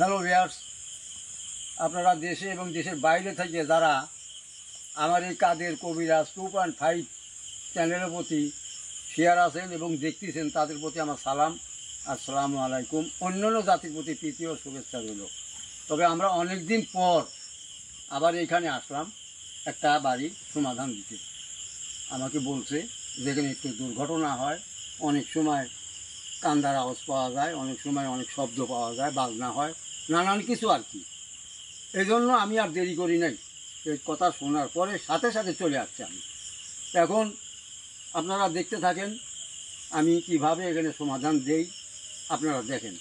Hello viewers, আপনারা দেশে এবং দেশের বাইরে থেকে যারা আমার এই কাদের কবিরাজ 2.5 চ্যানেলের প্রতি শেয়ার আছেন এবং দেখতেছেন, তাদের প্রতি আমার সালাম, আসসালামু আলাইকুম। অন্যান্য জাতির প্রতি প্রীতি ও শুভেচ্ছা রইল। তবে আমরা অনেক দিন পর আবার এইখানে আসলাম একটা বাড়ির সমাধান দিতে। আমাকে বলছে যেখানে একটু দুর্ঘটনা হয়, অনেক সময় কান্দার আওয়াজ পাওয়া যায়, অনেক সময় অনেক শব্দ পাওয়া যায়, বাজনা হয়, নানান কিছু আর কি। এই জন্য আমি আর দেরি করি নাই, এই কথা শোনার পরে সাথে সাথে চলে আসছি আমি। এখন আপনারা দেখতে থাকেন আমি কিভাবে এখানে সমাধান দেই। আপনারা দেখেন,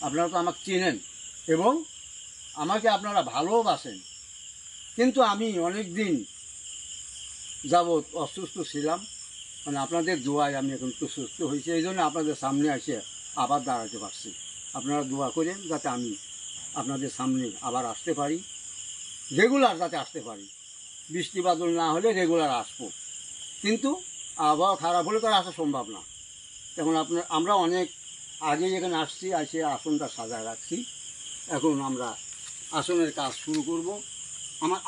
আপনারা তো আমাকে চেনেন এবং আমাকে আপনারা ভালোবাসেন, কিন্তু আমি অনেক দিন যাবৎ অসুস্থ ছিলাম। মানে আপনাদের দোয়ায় আমি এখন একটু সুস্থ হয়েছি, এই জন্য আপনাদের সামনে এসে আবার দাঁড়াতে পারছি। আপনারা দোয়া করেন যাতে আমি আপনাদের সামনে আবার আসতে পারি, রেগুলার যাতে আসতে পারি। বৃষ্টি বাদল না হলে রেগুলার আসবো, কিন্তু আবহাওয়া খারাপ হলে তো আর আসা সম্ভব না। এখন আমরা অনেক আগেই এখানে আসছি, এসে আসনটা সাজায় রাখছি। এখন আমরা আসনের কাজ শুরু করব,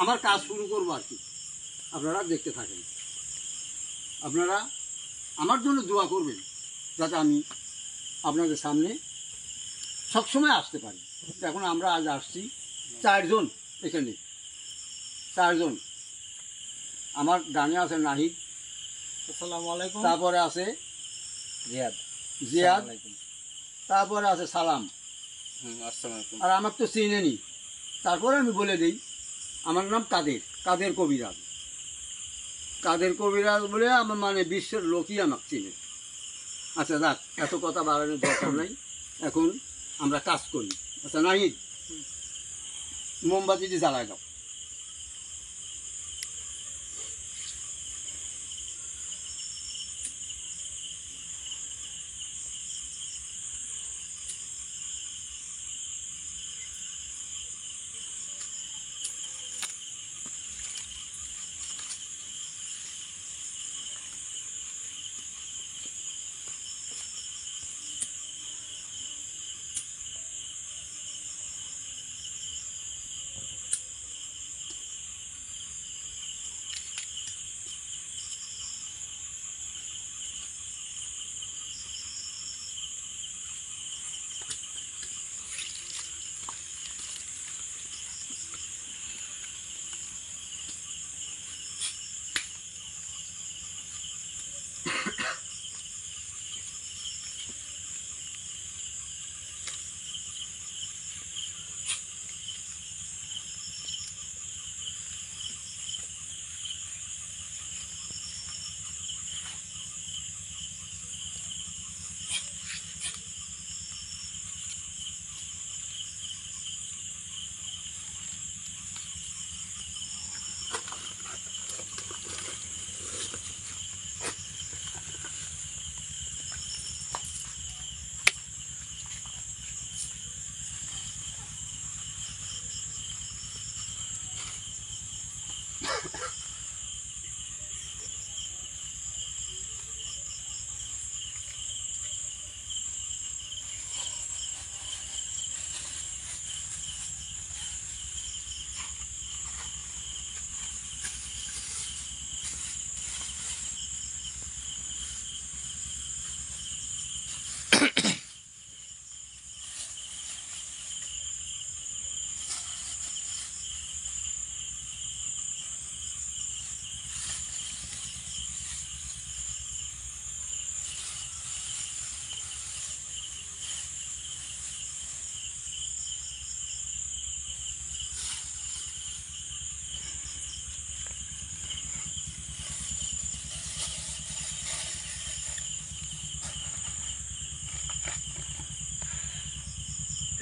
আমার কাজ শুরু করব আর কি। আপনারা দেখতে থাকেন, আপনারা আমার জন্য দোয়া করবেন যাতে আমি আপনাদের সামনে সবসময় আসতে পারি। এখন আমরা আজ আসছি 4 জন, এখানে 4 জন। আমার ডানে আছে নাহিদ, আসসালামু আলাইকুম। তারপরে আছে জিয়াদ, জিয়াদ, তারপরে আছে সালাম। আসসালামু আলাইকুম। আর আমার তো চিনেনি, তারপরে আমি বলে দিই আমার নাম কাদের কবিরাজ। কাদের কবিরাজ বলে আমার মানে বিশ্বের লোকই আমাকে চিনে। আচ্ছা যাক, এত কথা বাড়ানোর দরকার নাই, এখন আমরা কাজ করি। আচ্ছা নাহিদ, মোমবাতিটি জ্বালায় দাও।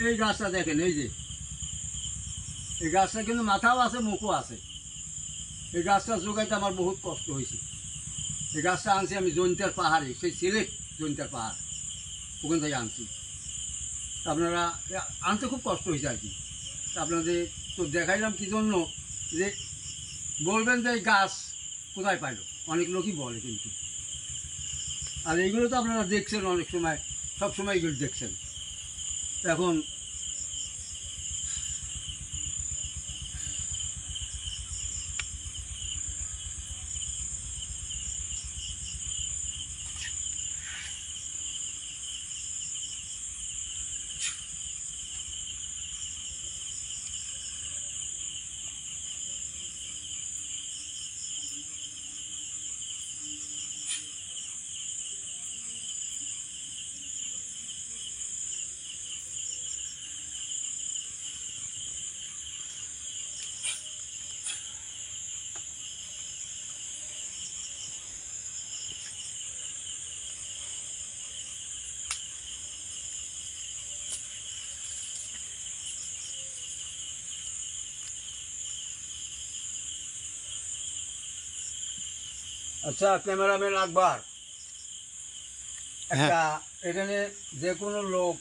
এই গাছটা দেখেন, এই যে এই গাছটা কিন্তু মাথাও আছে, মুখও আছে। এই গাছটা জোগাইতে আমার বহুত কষ্ট হয়েছে। এই গাছটা আনছি আমি জৈন্তার পাহাড়ে, সেই সিলেট জৈন্তার পাহাড়, ওখান থেকে আনছি। আপনারা আনতে খুব কষ্ট হয়েছে আর কি। আপনাদের তো দেখাইলাম কি জন্য, যে বলবেন যে এই গাছ কোথায় পাইলো, অনেক লোকই বলে কিন্তু। আর এইগুলো তো আপনারা দেখছেন অনেক সময়, সব সময় এগুলো দেখছেন। এখন আচ্ছা ক্যামেরাম্যান আকবর, একটা এখানে যে কোনো লোক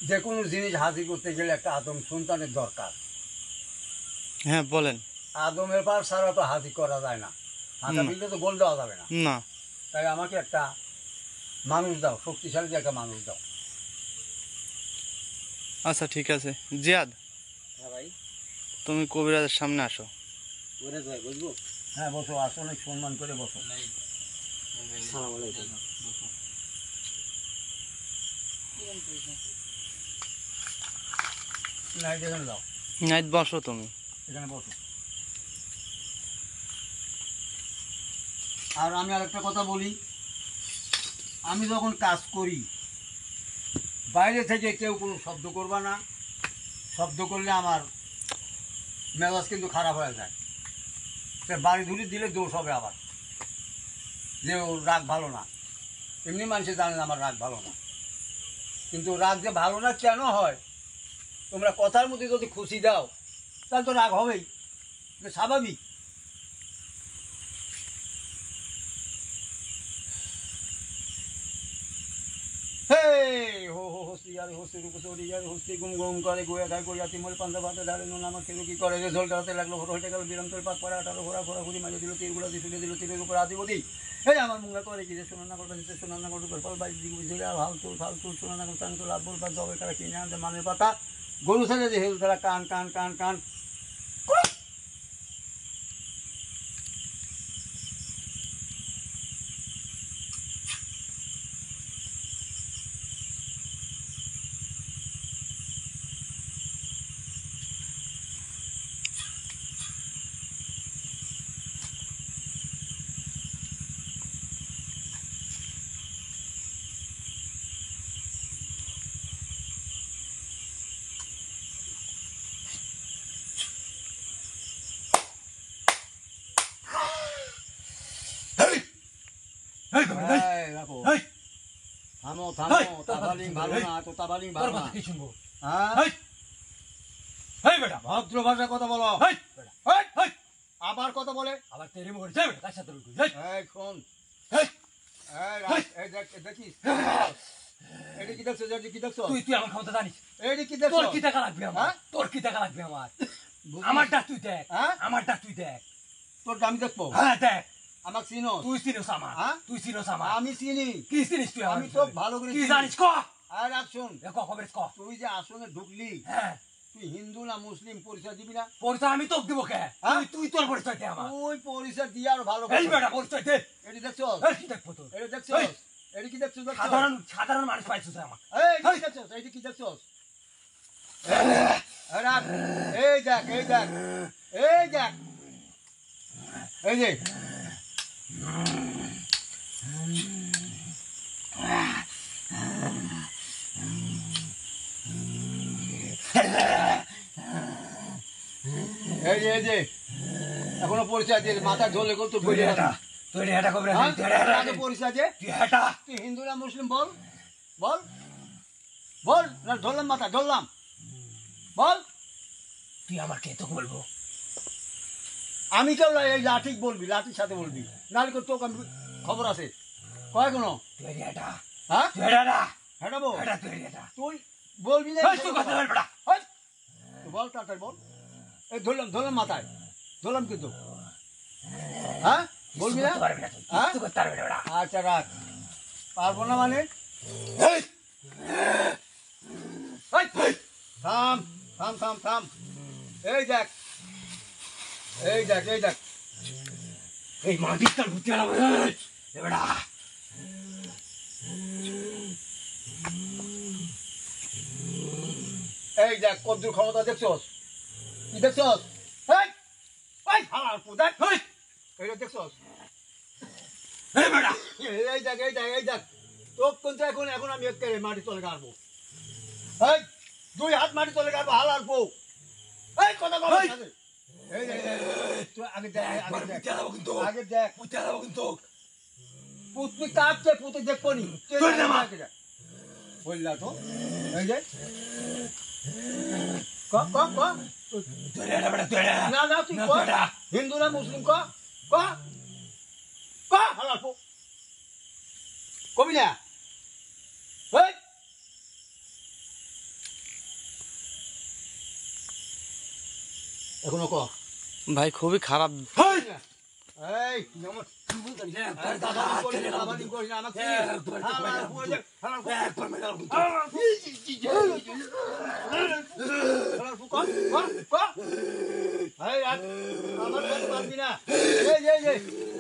যে কোনো জিনিস হাজির করতে গেলে একটা আদম সন্তানের দরকার। হ্যাঁ বলেন। আদমের পার ছাড়া তো হাজির করা যায় না, হাতা দিলে তো গোল দেওয়া যাবে না। না, তাই আমাকে একটা মানুষ দাও, শক্তিশালী একটা মানুষ দাও। আচ্ছা ঠিক আছে। জিয়াদ, হ্যাঁ ভাই, তুমি কবিরাজের সামনে আসো। কবিরাজ ভাই বুঝবো? হ্যাঁ বসো, আসো, অনেক সম্মান করে বসো। সালাম আলাইকুম। না এখানে দাও, নাইট বসো তুমি। এখানে বসো। আর আমি আরেকটা কথা বলি, আমি যখন কাজ করি বাইরে থেকে কেউ কোনো শব্দ করবা না। শব্দ করলে আমার মেজাজ কিন্তু খারাপ হয়ে যায়। সে বাড়ি ধুলি দিলে দোষ হবে আবার, যে ওর রাগ ভালো না। এমনি মানুষে জানে না আমার রাগ ভালো না, কিন্তু রাগ যে ভালো না কেন হয়, তোমরা কথার মধ্যে যদি খুশি দাও তাহলে তো রাগ হবেই, এটা স্বাভাবিক। হে হো হো হস্তি আরে হস্তি রূপ সরি আরে হস্তি গুম গুম করে গোয়া খায় গোয়া তিমল পান্তা ভাতে ধারে নুন আমার খেলো কি করে, রেজল্ট হাতে লাগলো হলো হয়ে গেল বিরাম করে পাক পরে 18 ঘোরা ঘোরা ঘুরি মাঝে দিল তীরগুলো দিয়ে তুলে দিল তীরের উপর আদিপতি। এই আমার মুঙ্গা করে কি যে শোনা না করবে নিতে শোনা না করবে ফল বাইশ দিকে বুঝলে আর ফালতু শোনা না করতে তো লাভ বল বা জবে তারা কিনে আনতে মানের পাতা গরু ছেড়ে যে হেল তারা কান কান কান কান। থামো থামো, তাবালিং ভালো না তো, তাবালিং ভালো না। হ্যাঁ বেটা ভদ্র ভাষায় কথা বলো। আবার কথা বলে আবার তেরে মোড় যাবে কার সাথে এই শোন, এই দেখিস এটা কি দেখছো, কি দেখছো তুই তুই আমার ক্ষমতা জানিস? এটা কি দেখছো? তোর কি টাকা লাগবে আমার? তোর কি টাকা লাগবে আমার? আমারটা তুই দেখ, আমারটা তুই দেখ। তোর আমি দেখবো? হ্যাঁ দেখ। আমাকে চিনো? তুই চিনিস আমার? তুই চিনিস আমার? আমি চিনি। কি চিনিস তুই? আমি তো ভালো করে কি জানিস ক? আর রাখ শোন, খবর ক। তুই যে আসনে ঢুকলি, হ্যাঁ তুই হিন্দু না মুসলিম পরিচয় দিবি না? পরিচয় আমি তোকে দেবো কে? তুই তোর পরিচয় দে আমার। তুই পরিচয় দিয়ে আরো ভালো এই বেটা পরিচয় দে। এটি দেখছো? কি দেখবো তোর? এটা দেখছো? এটি কি দেখছো? সাধারণ মানুষ পাইছিস আমার। এই দেখছো? এইটি কি দেখছো? এই দেখ, এই দেখ, এই দেখ, এই যে এই যে এখনো পরিচয় দিয়ে মাথা ঝোলে করতো পরিচয় দিয়ে তুই হিন্দু না মুসলিম বল, বল বল না, ধরলাম মাথা ধরলাম, বল। তুই আমার কে তোকে বলবো? আমি কেউ এই লাঠি বলবি, লাঠির সাথে বলবি, নাহলে তোকে আমি খবর আছে কয় কোনো। হ্যাঁ হেঁটাবো, তুই বলবি না বল, তাড়াতাড়ি বল। এই ধরলাম ধরলাম মাথায় ধরলাম, কিন্তু হ্যাঁ বলবি না? আচ্ছা রাখ, পারবো না মানে? থাম থাম থাম থাম, এই দেখ, এই দেখ, এই দেখ, এই মাটির ঘুরতে বেড়া। এই দেখ কদ্দুর ক্ষমতা দেখছস, কি দেখছস? এইটা দেখছস? এই দেখ, এই দেখ, এই দেখ, তোর কিন্তু এখন এখন আমি একেবারে মাটি তলে গাড়বো, এই 2 হাত মাটি তলে গাড়বো, হাল আর বউ। এই কথা বল, এই দেখ, তুই আগে দেখ, আগে দেখ, পুতনি কাঁপছে, পুতে দেখবো নি বললা তো, এই যে ক ক ক না না তুই ক, হিন্দু না মুসলিম ক ক কবি না এখনো ক ভাই খুবই খারাপ। এই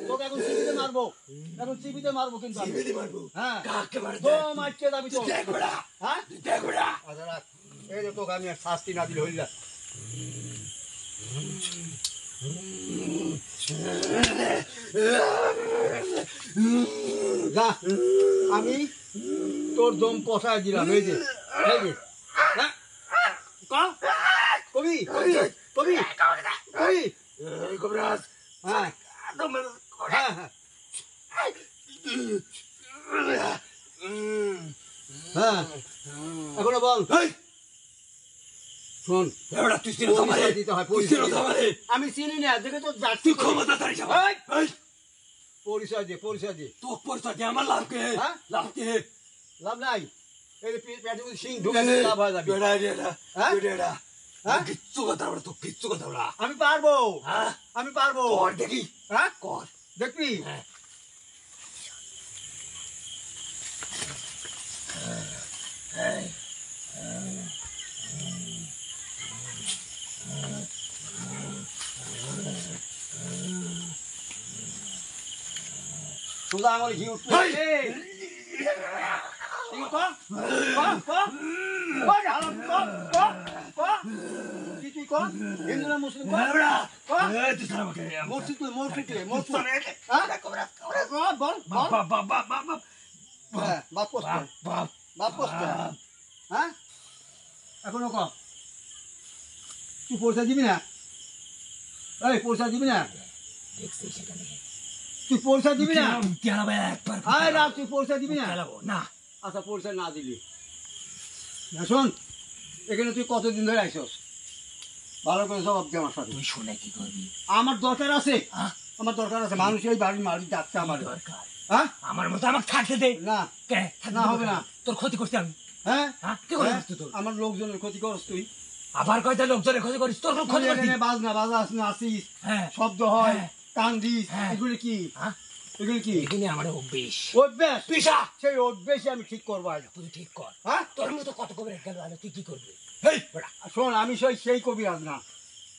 তোকে এখন চিবিতে মারবো, এখন চিবিতে মারবো কিন্তু হ্যাঁ মারছে দাবি তো হ্যাঁ আচ্ছা রাখ। এই যে তোকে আমি শাস্তি না দিলে হইলা যা আমি তোর দম পচায় দিলাম। এই যে কবি কবি কবি কবি হ্যাঁ হ্যাঁ হ্যাঁ হ্যাঁ এখনো বল শোন দিতে হয় আমি চিনি না দেখে তো যাচ্ছি পরিচয় দে পরিচয় দে তোর পরিচয় দিয়ে আমার লাভ কে? হ্যাঁ? লাভ কে? লাভ নাই এই পেটে সিং ঢুকে লাভ হয়ে যাবে হ্যাঁ? হ্যাঁ? কিচ্ছু কথা বলা, তো কিচ্ছু কথা বলা। আমি পারবো হ্যাঁ? আমি পারবো কর দেখি, হ্যাঁ কর। দেখবি হ্যাঁ। সোজা আঙুল ঘি উঠবে হিন্দু না মুসলিম মসজিদ বল বাপ কষ্ট বাপ কষ্ট হ্যাঁ এখনো ক তুই পয়সা দিবি না? এই পয়সা দিবি না? তুই পয়সা দিবি না? আয় রাখ তুই পয়সা দিবি না? না আচ্ছা পয়সা না দিলি শোন এখানে তুই কতদিন ধরে আইসস ভালো করে জবাব দে আমার সাথে। তুই শুনে কি করবি? আমার দরকার আছে আমার দরকার আছে মানুষ এই বাড়ির মালিক ডাকছে আমার দরকার হ্যাঁ আমার মতো আমাকে থাকতে দে। না কে না হবে না। তোর ক্ষতি করছি আমি। হ্যাঁ হ্যাঁ কি করছিস তুই? তোর আমার লোকজনের ক্ষতি করস তুই আবার কয়টা লোকজনের ক্ষতি করিস, তোর ক্ষতি করছিস। বাজনা বাজাস না আসিস হ্যাঁ শব্দ হয় হ্যাঁ। কান দিস হ্যাঁ। এগুলি কি হ্যাঁ এগুলি কি এখানে আমার অভ্যেস অভ্যাস পেশা। সেই অভ্যেসই আমি ঠিক করবো আজ তুই ঠিক কর। হ্যাঁ তোর মতো কত কবে গেল তুই কি করবি? হেই, শোন আমি সেই কবিরাজ না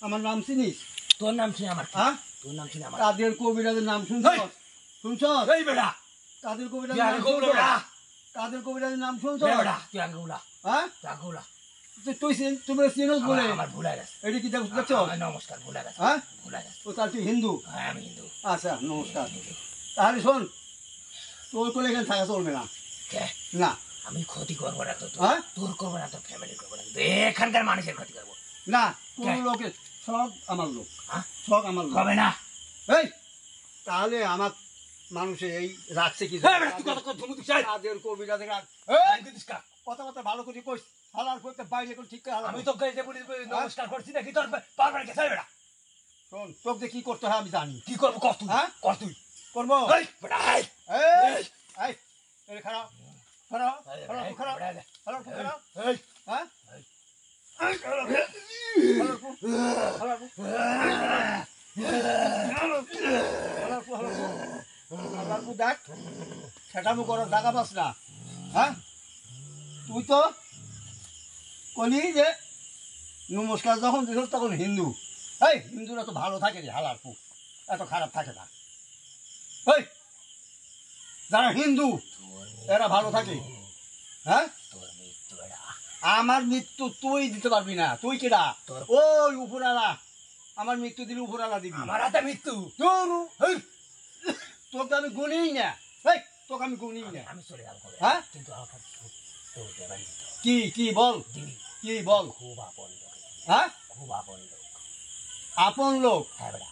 আমার নাম চিনিস তোর নাম শুনে আমার হ্যাঁ তোর নাম শুনে আমার কাদের কবিরাজের নাম শুনছ হেই। শুনছ এই বেড়া কাদের তুই কবিরাজের আগে নাম গোবলা শুনছ বেড়া। কাদের কবিরাজের নাম শুনছ বেড়া তুই আগে গোবলা হ্যাঁ তুই আগে গোবলা। তুমি চিনোস বলে আমার ভুলে গেছে। এটি কি দেখছো নমস্কার ভুলে গেছে হ্যাঁ ভুলে গেছে। ও তার তুই হিন্দু হ্যাঁ আমি হিন্দু। আচ্ছা নমস্কার তাহলে শোন তোর কোলে এখানে থাকা চলবে না কে? না আমি ক্ষতি করবো না তো হ্যাঁ? তোর করবো না তোর ফ্যামিলি করবো না, কিন্তু এখানকার মানুষের ক্ষতি করবো। না কোন কে? লোকের সব আমার লোক হ্যাঁ? সব আমার লোক হবে না। এই তাহলে আমার মানুষে এই রাখছে কি এই বেটা, তুই কথা কথা ধমক দিস, এই। তাদের কবিরাজের এই দিস কা? কথা বার্তা ভালো করে কইস হালার করতে বাইরে করে ঠিক করে হালার আমি কর। তো গেছে বলি নমস্কার করছি নাকি তোর পারবার গেছে বেড়া। শোন তোকে কি করতে হয় আমি জানি কি করবো কর তুই? হ্যাঁ? কর তুই। করবো এই বেটা, এই। এই এই এই খারাপ খারাপ এই, খারাপ এই, খারাপ বেটা, এই। খারাপ খারাপ এই, হ্যাঁ এই। খারাপ খারাপ দেখ সেটামু করার জায়গা পাস না হ্যাঁ তুই তো কলি যে নমস্কার যখন দিল তখন হিন্দু এই হিন্দুরা তো ভালো থাকে রে হালার পুক এত খারাপ থাকে না এই যারা হিন্দু এরা ভালো থাকে হ্যাঁ তোর মৃত্যু বেড়া। আমার মৃত্যু তুই দিতে পারবি না তুই কেডা তোর- ওই উপরালা আমার মৃত্যু দিলে উপরালা দিবি আমার হাতে মৃত্যু। তোর এই, তোকে আমি গুনিই না এই তোকে আমি গুনিই না আমি চলে যাবো কবে? হ্যাঁ? কিন্তু আমাকে তোর দেবার দিতে হবে। কি কি বল দিবি। কি বল খুব আপন লোক, হ্যাঁ খুব আপন লোক। আপন লোক হ্যাঁ বেড়া,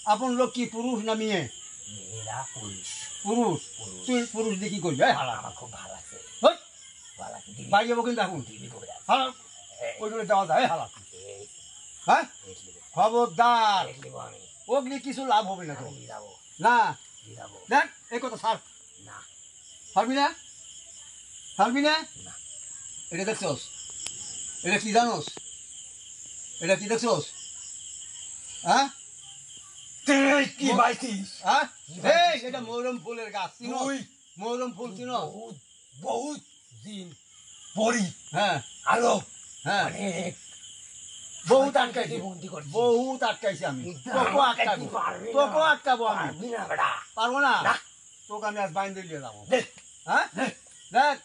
আপন লোক কি পুরুষ না মেয়ে মেয়েরা পুরুষ। পুরুষ পুরুষ। তুই পুরুষ দিয়ে কি করবি এই হালা আমার খুব ভালো আছে, হেই, ভালো আছে। দিবি, বাড়ি যাবো কিন্তু এখন দিবি কবে? হালা এই, ওইগুলো দেওয়া যায় হালা এই, হ্যাঁ দেখলি, খবরদার দেখলি আমি। ওগুলি কিছু লাভ হবে না তো আমি যাবো। না যাবো দেখ এই কথা ছাড়। না পারবি না? পারবি না? না। এটা দেখছোস? এটা কি জানোস? এটা কি দেখছোস? হ্যাঁ তুই কি পাইছিস হ্যাঁ কি এই এটা মৌরম ফুলের গাছ চিনো? তুই মৌরম ফুল চিনো? বহুত বহুত দিন পরি হ্যাঁ আলো হ্যাঁ অনেক বহুত আটকাইছি, বন্দি করছি বহুত আটকাইছি আমি। তোকেও আটকাবো, তোকেও আটকাবো আমি। পারবি না বেটা পারবো না? না। তোকে আমি আজ বাইন্দে দিয়ে যাবো। দেখ হ্যাঁ দেখ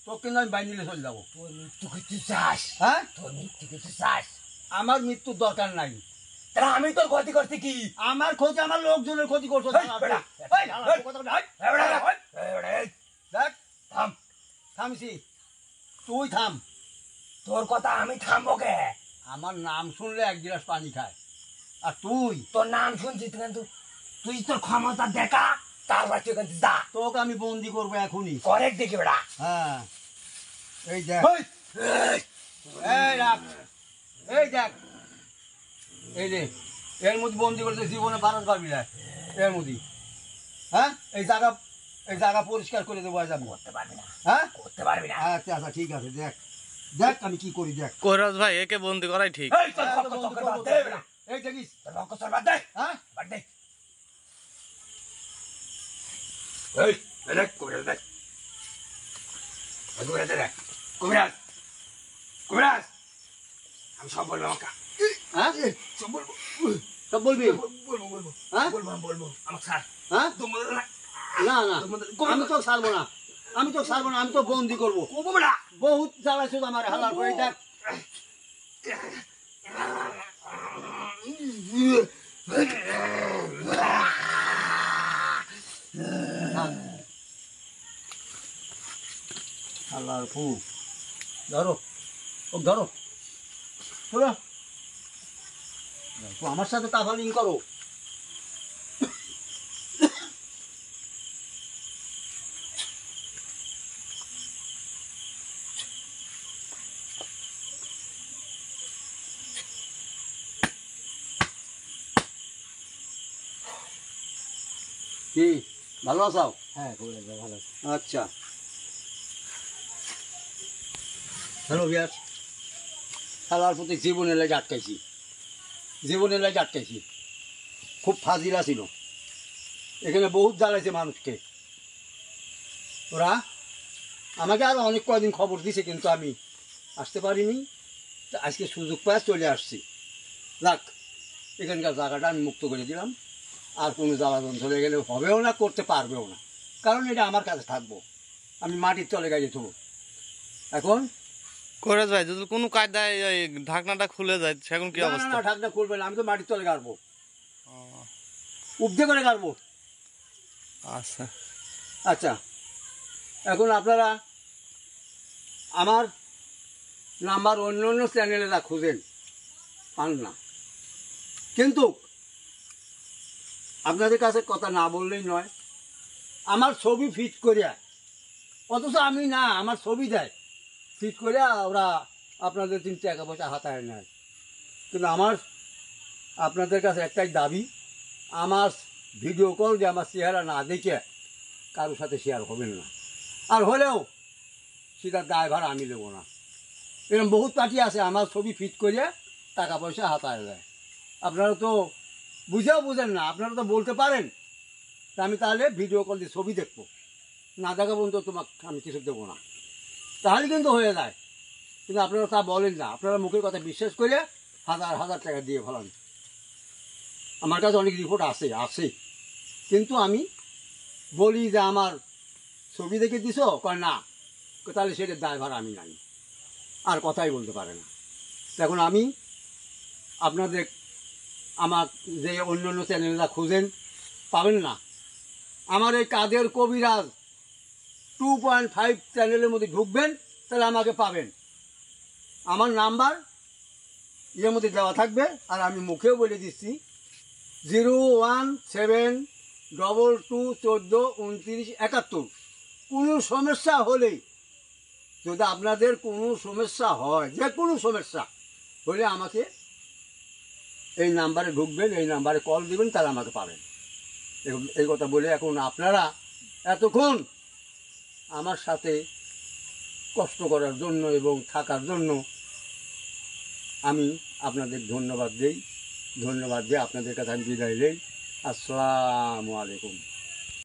তোকে কিন্তু আমি বাইন্দে দিয়ে চলে যাবো। তোর মৃত্যু কিছু চাস হ্যাঁ তোর মৃত্যু কিছু চাস আমার মৃত্যুর দরকার নাই। তাহলে আমি তোর ক্ষতি করতে কি আমার ক্ষতি, আমার লোকজনের ক্ষতি করছো। এই বেটা, এই, এই বেটা, এই বেটা, এই। দেখ থাম থামছি, তুই থাম। তোর কথা আমি থামবো কে আমার নাম শুনলে এক গ্লাস পানি খায়, আর তুই তোর নাম শুনছি তুই কিন্তু তুই তোর ক্ষমতা দেখা তারপর তুই কিন্তু যা তোকে আমি বন্দি করবো এখনই। করেক্ট দেখি বেটা হ্যাঁ এই দেখ, এই, এই, এই রাখ, এই দেখ, এই রে এর মধ্যে বন্দি করতে জীবনে বারাত পারবি না এর মধ্যে। হ্যাঁ এই জায়গা পরিষ্কার করে দেবো আজ আমি। করতে পারবি না হ্যাঁ করতে পারবি না আচ্ছা আচ্ছা ঠিক আছে, দেখ দেখ আমি কি করি দেখ। কবিরাজ ভাই একে বন্দি করাই ঠিক। এই তোর পক্ষ চক্কর বাদ দে বেটা এই দেখিস তোর পক্ষ চক্কর বাদ দে হ্যাঁ বাদ দে এই দেখ কবিরাজ দেখ কবিরাজ দেখ কবিরাজ কবিরাজ আমি সব বলবো আমাকে হ্যাঁ সব বলবো সব বলবি? বলবো বলবো হ্যাঁ বলবো আমি বলবো আমার স্যার হ্যাঁ তোমাদের না না না আমি তো ছাড়বো না, আমি তো ছাড়বো না, আমি তো বন্দি করবো। কবো বেটা বহুত জ্বালাইছো আমার হালার করে। দেখ হালার ফু, ধরো ও ধরো, ধরো তো আমার সাথে তাফালিং করো। কি ভালো আছো? হ্যাঁ কবিরাজ ভাই ভালো আছে আচ্ছা হ্যালো বিয়াস, খেলার প্রতি জীবনের লাগে আটকাইছি, জীবনের লাগে আটকাইছি। খুব ফাজিলা ছিল, এখানে বহুত জ্বালাইছে মানুষকে ওরা। আমাকে আরও অনেক কয়দিন খবর দিছে কিন্তু আমি আসতে পারিনি। তো আজকে সুযোগ পায় চলে আসছি। যাক এখানকার জায়গাটা আমি মুক্ত করে দিলাম, আর কোনো জ্বালাতন চলে গেলে হবেও না, করতে পারবেও না, কারণ এটা আমার কাছে থাকবো। আমি মাটির তলে গাড়ি থবো। এখন কবিরাজ ভাই যদি কোনো কায়দায় এই ঢাকনাটা খুলে যায় সেখন কি না, না, অবস্থা? না, ঢাকনা খুলবে না, আমি তো মাটির তলে গাড়বো, উপদে করে গাড়বো। আচ্ছা আচ্ছা এখন আপনারা আমার নাম্বার অন্য অন্য চ্যানেলেরা খুঁজেন, পান না, কিন্তু আপনাদের কাছে কথা না বললেই নয়। আমার ছবি ফিট করিয়া, অথচ আমি না, আমার ছবি দেয় ফিট করিয়া ওরা আপনাদের 3 টাকা পয়সা হাতায় নেয়। কিন্তু আমার আপনাদের কাছে একটাই দাবি, আমার ভিডিও কল যে আমার চেহারা না দেখে কারোর সাথে শেয়ার হবেন না, আর হলেও সেটার দায়ভার আমি নেব না। এরকম বহুত পার্টি আছে আমার ছবি ফিট করিয়া টাকা পয়সা হাতায় দেয়। আপনারা তো বুঝেও বুঝেন না, আপনারা তো বলতে পারেন, তা আমি তাহলে ভিডিও কল দিয়ে ছবি দেখবো, না দেখা পর্যন্ত তোমাকে আমি কিছু দেবো না, তাহলে কিন্তু হয়ে যায়। কিন্তু আপনারা তা বলেন না, আপনারা মুখের কথা বিশ্বাস করে হাজার হাজার টাকা দিয়ে ফেলান। আমার কাছে অনেক রিপোর্ট আছে, কিন্তু আমি বলি যে আমার ছবি দেখে দিছ, কয় না, তাহলে সেটার দায়ভার আমি নাই, আর কথাই বলতে পারে না। এখন আমি আপনাদের আমার যে অন্য অন্য চ্যানেলরা খুঁজেন পাবেন না, আমার এই কাদের কবিরাজ 2.5 চ্যানেলের মধ্যে ঢুকবেন, তাহলে আমাকে পাবেন। আমার নাম্বার এর মধ্যে দেওয়া থাকবে, আর আমি মুখেও বলে দিচ্ছি 01722142971। কোনো সমস্যা হলেই, যদি আপনাদের কোনো সমস্যা হয়, যে কোনো সমস্যা হলে আমাকে এই নাম্বারে ঢুকবেন, এই নাম্বারে কল দিবেন, তাহলে আমাকে পাবেন। এই কথা বলে এখন আপনারা এতক্ষণ আমার সাথে কষ্ট করার জন্য এবং থাকার জন্য আমি আপনাদের ধন্যবাদ দিই। ধন্যবাদ দিয়ে আপনাদের কাছে আমি বিদায় নেই। আসসালামু আলাইকুম।